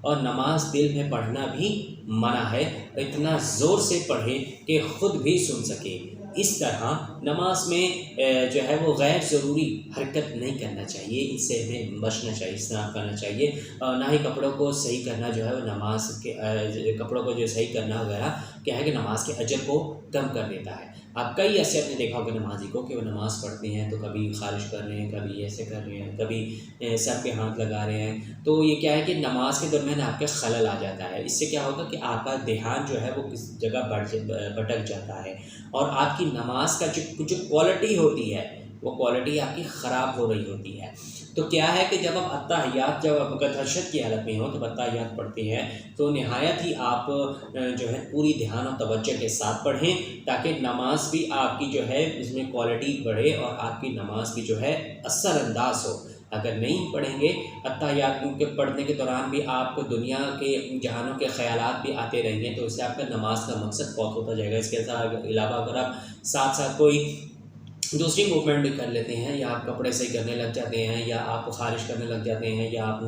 اور نماز دل میں پڑھنا بھی منع ہے، اتنا زور سے پڑھے کہ خود بھی سن سکے۔ اس طرح نماز میں جو ہے وہ غیر ضروری حرکت نہیں کرنا چاہیے، اس سے ہمیں بچنا چاہیے، اجتناب کرنا چاہیے، نہ ہی کپڑوں کو صحیح کرنا جو ہے وہ نماز کے کپڑوں کو جو صحیح کرنا وغیرہ کیا ہے کہ نماز کے اجر کو کم کر دیتا ہے۔ آپ کئی ایسے اپنے دیکھا ہوگا نمازی کو کہ وہ نماز پڑھتے ہیں تو کبھی خارج کر رہے ہیں، کبھی ایسے کر رہے ہیں، کبھی سر پہ ہاتھ لگا رہے ہیں، تو یہ کیا ہے کہ نماز کے درمیان آپ کے خلل آ جاتا ہے۔ اس سے کیا ہوگا کہ آپ کا دھیان جو ہے وہ کس جگہ بھٹک جاتا ہے، اور آپ کی نماز کا جو کوالٹی ہوتی ہے وہ کوالٹی آپ کی خراب ہو رہی ہوتی ہے۔ تو کیا ہے کہ جب آپ اتحیات جب آپ تشہد کی حالت میں ہو تو اتحیات پڑھتے ہیں تو نہایت ہی آپ جو ہے پوری دھیان اور توجہ کے ساتھ پڑھیں، تاکہ نماز بھی آپ کی جو ہے اس میں کوالٹی بڑھے اور آپ کی نماز بھی جو ہے اثر انداز ہو۔ اگر نہیں پڑھیں گے اتحیات کے پڑھنے کے دوران بھی آپ کو دنیا کے جہانوں کے خیالات بھی آتے رہیں گے، تو اس سے آپ کا نماز کا مقصد فوت ہوتا جائے گا۔ اس کے علاوہ اگر آپ ساتھ ساتھ کوئی دوسری موومنٹ بھی کر لیتے ہیں، یا آپ کپڑے صحیح کرنے لگ جاتے ہیں، یا آپ خارج کرنے لگ جاتے ہیں، یا آپ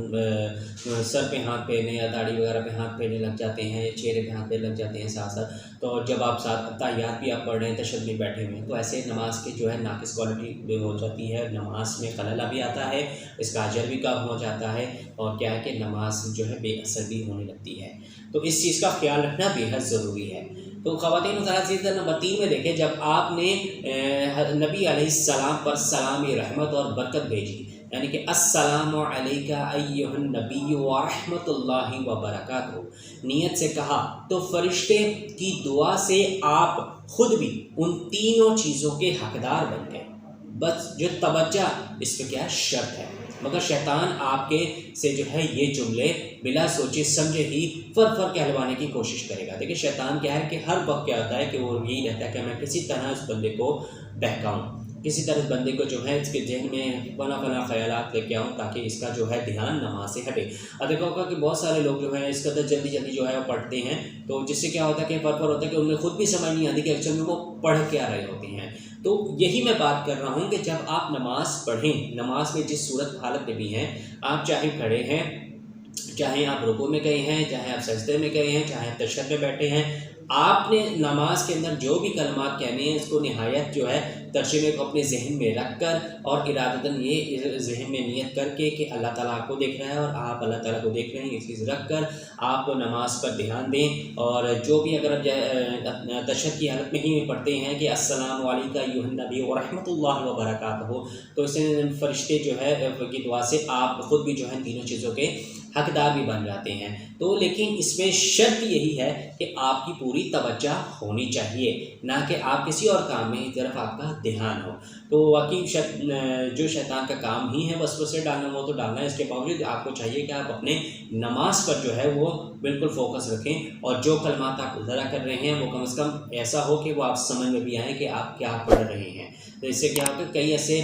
سر پہ ہاتھ پھیرنے یا داڑھی وغیرہ پہ ہاتھ پھیرنے لگ جاتے ہیں، چہرے پہ ہاتھ پھیرنے لگ جاتے ہیں ساتھ ساتھ، تو جب آپ ساتھ اتحیات بھی آپ پڑھ رہے ہیں، تشہد میں بیٹھے ہوئے ہیں، تو ایسے نماز کی جو ہے ناقص کوالٹی ہو جاتی ہے، نماز میں خلل بھی آتا ہے، اس کا اجر بھی کم ہو جاتا ہے، اور کیا ہے کہ نماز جو ہے بے اثر بھی ہونے لگتی ہے۔ تو اس چیز کا خیال رکھنا بے حد ضروری ہے۔ تو خواتین متحد نمبر 3 میں دیکھیں، جب آپ نے نبی علیہ السلام پر سلام رحمت اور برکت بھیجی، یعنی کہ السلام علیکہ ایھا النبی ورحمۃ اللہ وبرکاتہ نیت سے کہا، تو فرشتے کی دعا سے آپ خود بھی ان تینوں چیزوں کے حقدار بن گئے۔ بس جو توجہ اس پہ کیا شرط ہے، مگر شیطان آپ کے سے جو ہے یہ جملے بلا سوچے سمجھے ہی فر کہلوانے کی کوشش کرے گا۔ دیکھیں شیطان کیا ہے کہ ہر وقت کیا ہوتا ہے کہ وہ یہی رہتا ہے کہ میں کسی طرح اس بندے کو بہکاؤں، کسی طرح اس بندے کو جو ہے اس کے ذہن میں فنا خیالات لے کے آؤں، تاکہ اس کا جو ہے دھیان نماز سے ہٹے۔ اب دیکھا ہوگا کہ بہت سارے لوگ جو ہیں اس قدر جلدی جو ہے وہ پڑھتے ہیں، تو جس سے کیا ہوتا ہے کہ پر ہوتا ہے کہ انہیں خود بھی سمجھ نہیں آتی کہ ایکچوئل میں وہ پڑھ کیا رہے ہوتے ہیں۔ تو یہی میں بات کر رہا ہوں کہ جب آپ نماز پڑھیں، نماز میں جس صورت حالت میں بھی ہیں، آپ چاہے کھڑے ہیں، چاہے آپ رکوع میں گئے ہیں، چاہے آپ سجدے میں گئے ہیں، چاہے آپ تشہد میں بیٹھے ہیں، آپ نے نماز کے اندر جو بھی کلمات کہنے ہیں اس کو نہایت جو ہے ترجمے کو اپنے ذہن میں رکھ کر اور ارادتاً یہ ذہن میں نیت کر کے کہ اللہ تعالیٰ آپ کو دیکھ رہا ہے اور آپ اللہ تعالیٰ کو دیکھ رہے ہیں، یہ چیز رکھ کر آپ نماز پر دھیان دیں۔ اور جو بھی اگر آپ تشہد کی حالت میں ہی پڑھتے ہیں کہ السلام علیکہ ایھا النبی ورحمۃ اللہ وبرکاتہ، تو اس سے فرشتے جو ہے کی دعا سے آپ خود بھی جو ہے تینوں چیزوں کے حقدار بھی بن جاتے ہیں۔ تو لیکن اس میں شرط یہی ہے کہ آپ کی پوری توجہ ہونی چاہیے، نہ کہ آپ کسی اور کام میں اس طرف آپ کا دھیان ہو۔ تو واقعی جو شیطان کا کام ہی ہے وسوسے ڈالنا، وہ تو ڈالنا ہے، اس کے باوجود آپ کو چاہیے کہ آپ اپنے نماز پر جو ہے وہ بالکل فوکس رکھیں، اور جو کلمات آپ ادا کر رہے ہیں وہ کم از کم ایسا ہو کہ وہ آپ سمجھ میں بھی آئیں کہ آپ کیا پڑھ رہے ہیں۔ تو اس سے کیا ہوتا ہے کئی ایسے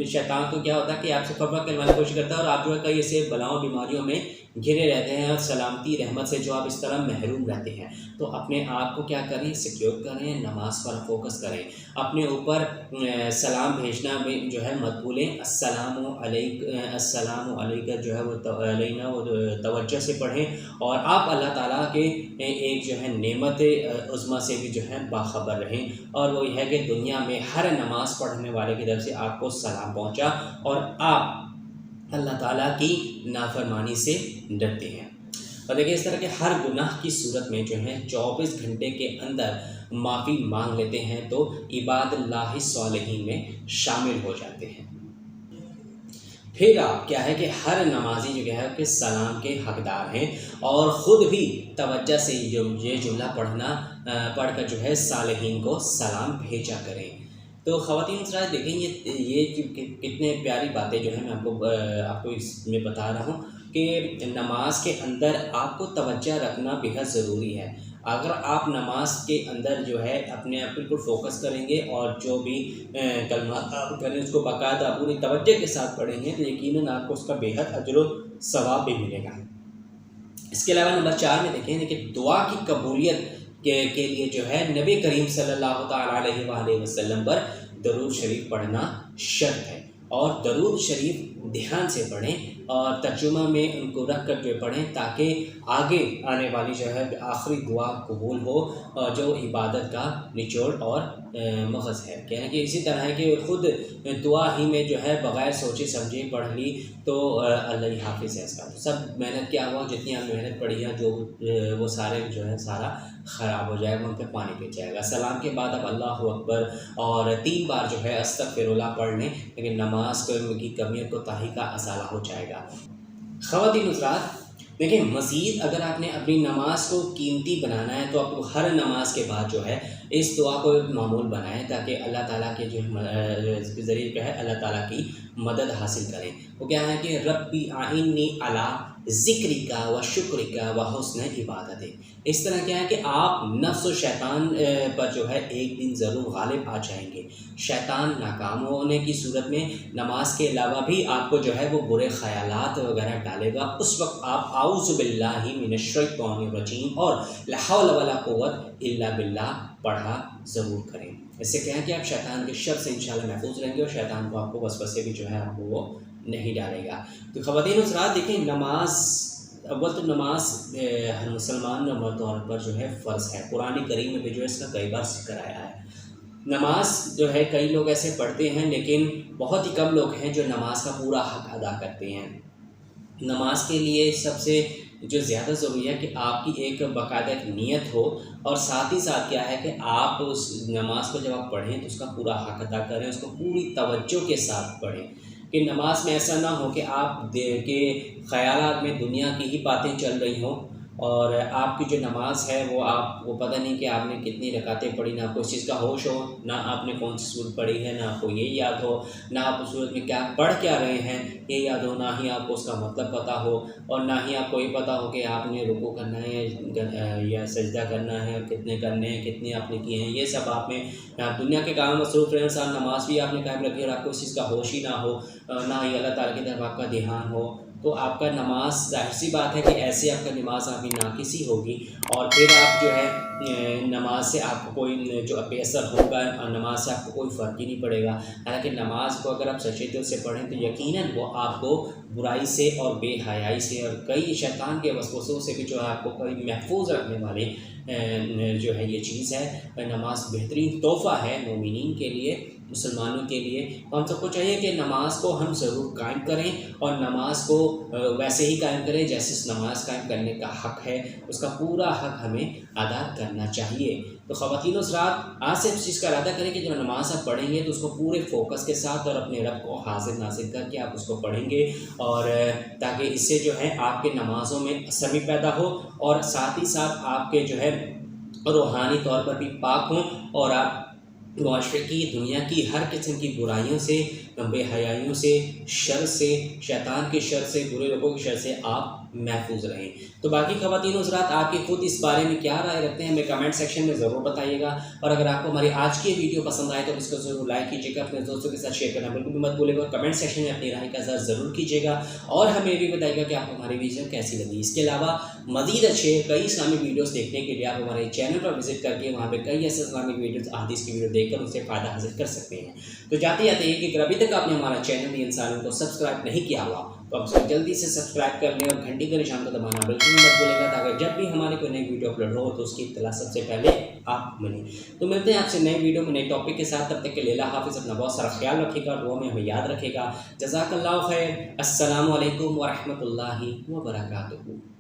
شیطان کو کیا ہوتا ہے کہ آپ سے فرق کروانے کی کوشش کرتا ہے، اور آپ جو ہے کئی ایسے بلاؤں بیماریوں میں گھرے رہتے ہیں، اور سلامتی رحمت سے جو آپ اس طرح محروم رہتے ہیں۔ تو اپنے آپ کو کیا کریں، سیکیور کریں، نماز پر فوکس کریں، اپنے اوپر سلام بھیجنا میں جو ہے مت بھولیں، السلام علیکہ جو ہے وہ علینا وہ توجہ سے پڑھیں، اور آپ اللہ تعالیٰ کے ایک جو ہے نعمت عظمیٰ سے بھی جو ہے باخبر رہیں، اور وہ یہ ہے کہ دنیا میں ہر نماز پڑھنے والے کی طرف سے آپ کو سلام پہنچا اور آپ اللہ تعالیٰ کی نافرمانی سے ڈرتے ہیں۔ اور دیکھیں اس طرح کے ہر گناہ کی صورت میں جو ہے 24 گھنٹے کے اندر معافی مانگ لیتے ہیں تو عباد اللہ صالحین میں شامل ہو جاتے ہیں۔ پھر آپ کیا ہے کہ ہر نمازی جو ہے کہ سلام کے حقدار ہیں، اور خود بھی توجہ سے یہ جملہ پڑھ کر جو ہے صالحین کو سلام بھیجا کریں۔ تو خواتین حضرات دیکھیں یہ کتنے پیاری باتیں جو ہیں میں آپ کو اس میں بتا رہا ہوں کہ نماز کے اندر آپ کو توجہ رکھنا بہت ضروری ہے۔ اگر آپ نماز کے اندر جو ہے اپنے آپ بالکل فوکس کریں گے اور جو بھی کلمات آپ کریں اس کو باقاعدہ پوری توجہ کے ساتھ پڑھیں گے تو یقیناً آپ کو اس کا بہت اجر و ثواب بھی ملے گا۔ اس کے علاوہ نمبر 4 میں دیکھیں کہ دعا کی قبولیت کے لیے جو ہے نبی کریم صلی اللہ تعالیٰ علیہ وآلہ وسلم پر درود شریف پڑھنا شرط ہے، اور درود شریف دھیان سے پڑھیں اور ترجمہ میں ان کو رکھ کر کے پڑھیں تاکہ آگے آنے والی جو ہے آخری دعا قبول ہو، اور جو عبادت کا نچوڑ اور مغز ہے۔ کہنا کہ اسی طرح ہے کہ خود دعا ہی میں جو ہے بغیر سوچے سمجھے پڑھ لی تو اللہ ہی حافظ ہے اس کا، سب محنت کیا ہوا، جتنی آپ محنت پڑھی ہے جو وہ سارے جو ہے سارا خراب ہو جائے گا، ان پہ پانی پہ جائے گا۔ سلام کے بعد اب اللہ اکبر اور 3 بار جو ہے استغفر اللہ پڑھ لیں، لیکن نماز کی کمی اور کوتاہی کا ازالہ ہو جائے گا۔ خواتین حضرات دیکھیں، مزید اگر آپ نے اپنی نماز کو قیمتی بنانا ہے تو آپ کو ہر نماز کے بعد جو ہے اس دعا کو ایک معمول بنائیں تاکہ اللہ تعالیٰ کے جو ذریعے جو ہے اللہ تعالیٰ کی مدد حاصل کریں۔ وہ کیا ہے کہ ربی اعنی علی ذکرک و شکرک و حسن عبادت۔ اس طرح کیا ہے کہ آپ نفس و شیطان پر جو ہے ایک دن ضرور غالب آ جائیں گے۔ شیطان ناکام ہونے کی صورت میں نماز کے علاوہ بھی آپ کو جو ہے وہ برے خیالات وغیرہ ڈالے گا، اس وقت آپ اعوذ باللہ من الشیطان الرجیم اور لا حول ولا قوت الا باللہ پڑھا ضرور کریں۔ اس سے کیا ہے کہ آپ شیطان کے شر سے انشاءاللہ محفوظ رہیں گے اور شیطان کو آپ کو وسوسے بھی جو ہے آپ کو وہ نہیں ڈالے گا۔ تو خواتین حضرات دیکھیں، نماز اول تو نماز ہر مسلمان طور پر جو ہے فرض ہے، قرآن کریم میں بھی جو ہے اس کا کئی بار ذکر آیا ہے۔ نماز جو ہے کئی لوگ ایسے پڑھتے ہیں لیکن بہت ہی کم لوگ ہیں جو نماز کا پورا حق ادا کرتے ہیں۔ نماز کے لیے سب سے جو زیادہ ضروری ہے کہ آپ کی ایک باقاعدہ ایک نیت ہو، اور ساتھ ہی ساتھ کیا ہے کہ آپ اس نماز کو جب آپ پڑھیں تو اس کا پورا حق ادا کریں، اس کو پوری توجہ کے ساتھ پڑھیں کہ نماز میں ایسا نہ ہو کہ آپ کے خیالات میں دنیا کی ہی باتیں چل رہی ہوں، اور آپ کی جو نماز ہے وہ آپ کو پتہ نہیں کہ آپ نے کتنی رکعتیں پڑھی، نہ آپ کو اس چیز کا ہوش ہو، نہ آپ نے کون سی سورت پڑھی ہے، نہ آپ کو یہ یاد ہو، نہ آپ اس سورت میں کیا پڑھ کیا رہے ہیں یہ یاد ہو، نہ ہی آپ کو اس کا مطلب پتہ ہو، اور نہ ہی آپ کو یہ پتہ ہو کہ آپ نے رکوع کرنا ہے یا سجدہ کرنا ہے، کتنے کرنے ہیں، کتنے آپ نے کیے ہیں، یہ سب آپ میں آپ دنیا کے کام مصروف رہے، ساتھ نماز بھی آپ نے قائم رکھی اور آپ کو اس چیز کا ہوش ہی نہ ہو، نہ ہی اللہ تعالیٰ کی طرف آپ کا دھیان ہو، تو آپ کا نماز ظاہر سی بات ہے کہ ایسے آپ کا نماز آپ کی ناقص ہی ہوگی، اور پھر آپ جو ہے نماز سے آپ کو کوئی جو بے اثر ہوگا، نماز سے آپ کو کوئی فرق ہی نہیں پڑے گا۔ حالانکہ نماز کو اگر آپ سچے دل سے پڑھیں تو یقیناً وہ آپ کو برائی سے اور بے حیائی سے اور کئی شیطان کے وسوسوں سے بھی جو ہے آپ کو کئی محفوظ رکھنے والے جو ہے یہ چیز ہے۔ نماز بہترین تحفہ ہے مومنین کے لیے، مسلمانوں کے لیے۔ ہم سب کو چاہیے کہ نماز کو ہم ضرور قائم کریں، اور نماز کو ویسے ہی قائم کریں جیسے اس نماز قائم کرنے کا حق ہے، اس کا پورا حق ہمیں ادا کرنا چاہیے۔ تو خواتین و حضرات آج سے اس چیز کا ارادہ کریں کہ جب نماز آپ پڑھیں گے تو اس کو پورے فوکس کے ساتھ اور اپنے رب کو حاضر ناظر کر کے آپ اس کو پڑھیں گے، اور تاکہ اس سے جو ہے آپ کے نمازوں میں اثر بھی پیدا ہو، اور ساتھ ہی ساتھ آپ کے جو ہے روحانی طور پر بھی پاک ہوں، اور آپ معاشرے کی دنیا کی ہر قسم کی برائیوں سے، بے حیائیوں سے، شر سے، شیطان کے شر سے، برے لوگوں کے شر سے آپ محفوظ رہیں۔ تو باقی خواتین و حضرات آپ کی خود اس بارے میں کیا رائے رکھتے ہیں ہمیں کمنٹ سیکشن میں ضرور بتائیے گا، اور اگر آپ کو ہماری آج کی ویڈیو پسند آئے تو اس کو ضرور لائک کیجیے گا، اپنے دوستوں کے ساتھ شیئر کرنا بالکل بھی مت بھولے گا، اور کمنٹ سیکشن میں اپنی رائے کا اظہار ضرور کیجیے گا، اور ہمیں بھی بتائیے گا کہ آپ کو ہماری ویڈیو کیسی لگی۔ اس کے علاوہ مزید اچھے کئی اسلامی ویڈیوز دیکھنے کے لیے آپ ہمارے چینل پر وزٹ کر کے وہاں پہ کئی ایسے اسلامک ویڈیوز احادیث کی ویڈیو دیکھ کر ان سے فائدہ حاصل کر سکتے ہیں۔ تو جاتے جاتے یہ کہ اگر ابھی تک آپ نے ہمارا چینل انسانوں کو سبسکرائب نہیں کیا ہوا تو آپ اس کو جلدی سے سبسکرائب کر لیں، اور گھنٹی کے نشان کو دبانا بالکل مت بھولے گا تاکہ جب بھی ہمارے کوئی نئی ویڈیو اپلوڈ ہو تو اس کی اطلاع سب سے پہلے آپ ملیں۔ تو ملتے ہیں آپ سے نئے ویڈیو میں نئے ٹاپک کے ساتھ، تب تک کے لیے اللہ حافظ، اپنا بہت سارا خیال رکھے گا، دعا میں ہمیں یاد رکھے گا۔ جزاک اللہ خیر۔ السلام علیکم ورحمۃ اللہ وبرکاتہ۔